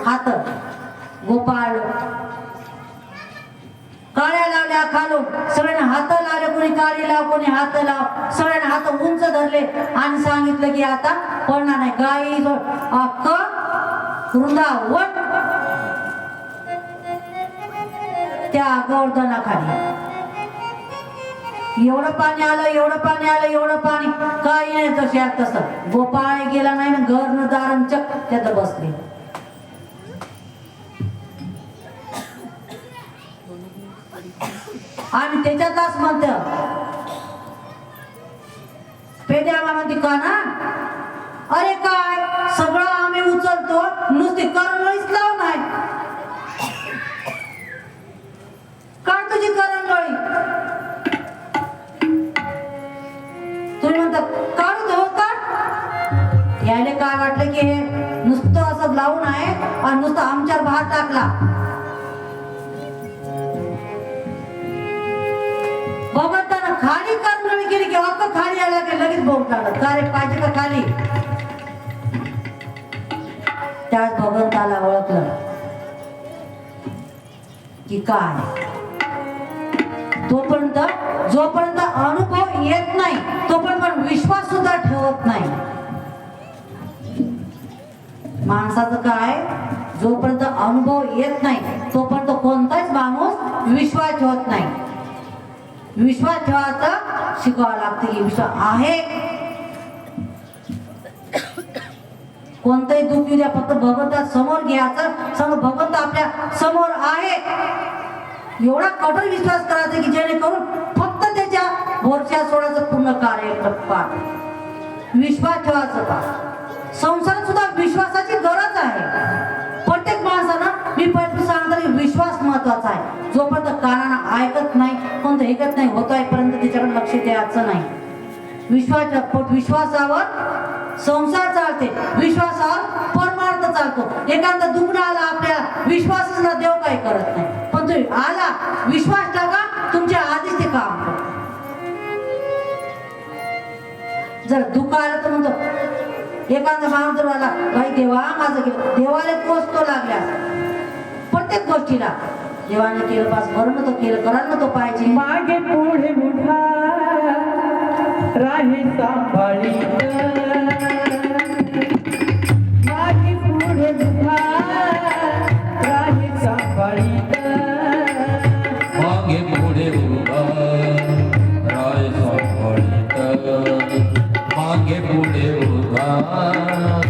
हात गोपाळ काळ्या लावल्या खालून सगळ्यांना हात लावले, कोणी काळी लाव कोणी हात लाव, सगळ्यांना हात उंच धरले आणि सांगितलं की आता पडणार नाही. गाई अक्क वृंदावन त्या गोवर्धनाखाली एवढं पाणी आलं, एवढं पाणी आलं, एवढं पाणी काही नाही. तशा तसं गोपाळ गेला नाही ना, घर न दारण चक त्यात बसले. आणि त्याच्यातच म्हणत पेद्याला म्हणते का ना, अरे काय सगळं आम्ही उचलतो, नुसती करंगळीच लाव नाही. काढ तुझी करंगळी. तुम्ही म्हणता काढू दे, हो काढ. यायला काय वाटलं की हे नुसतं असं लावून आहे आणि नुसतं आमच्यावर भात टाकला. भगवंतानं खाली करंगळी केली की अक्क खाली आला की लगेच बोट लागलं. का रे पाहिजे का खाली? त्याच भगवंताला ओळखलं की काय, तोपर्यंत जोपर्यंत अनुभव येत नाही तोपर्यंत विश्वास सुद्धा ठेवत नाही. माणसाचं काय, जोपर्यंत अनुभव येत नाही तोपर्यंत कोणताच माणूस विश्वास ठेवत नाही. विश्वास ठेवायचा शिकावं लागतं की विश्वास आहे. कोणतंही दुःख येऊ द्या, फक्त भगवंता समोर घ्यायचं, समोर भगवंत आपल्या समोर आहे एवढा कठोर विश्वास करायचा की जेणेकरून फक्त त्याच्या भरोश्या सोडायचं पूर्ण कार्य पाठ. विश्वास ठेवायचं का संसारात सुद्धा विश्वासाची गरज आहे. प्रत्येक माणसानं मी पहिले सांगतो की विश्वास महत्वाचा आहे. जोपर्यंत कानानं ऐकत नाही, कोणतं ऐकत नाही होत आहेपर्यंत त्याच्याकडे लक्ष द्यायचं नाही. विश्वासावर संसार चालते, विश्वासावर परमार्थ चालतो. एखादा दुखणं आला आपल्या विश्वासच ना, देव काही करत नाही. पण तुम्ही आला विश्वास टाका, तुमच्या आधीच ते काम करत. जर दुःख आलं तर म्हणतो एखादा माणूस जर आला, भाई देवा माझं केलं, देवाला कोसतो लागल्या प्रत्येक गोष्टीला. देवाने केलं पास बरं ना, तो केलं करायला ना तो पाहिजे. मागे पुढे मुठा राही सांभाळी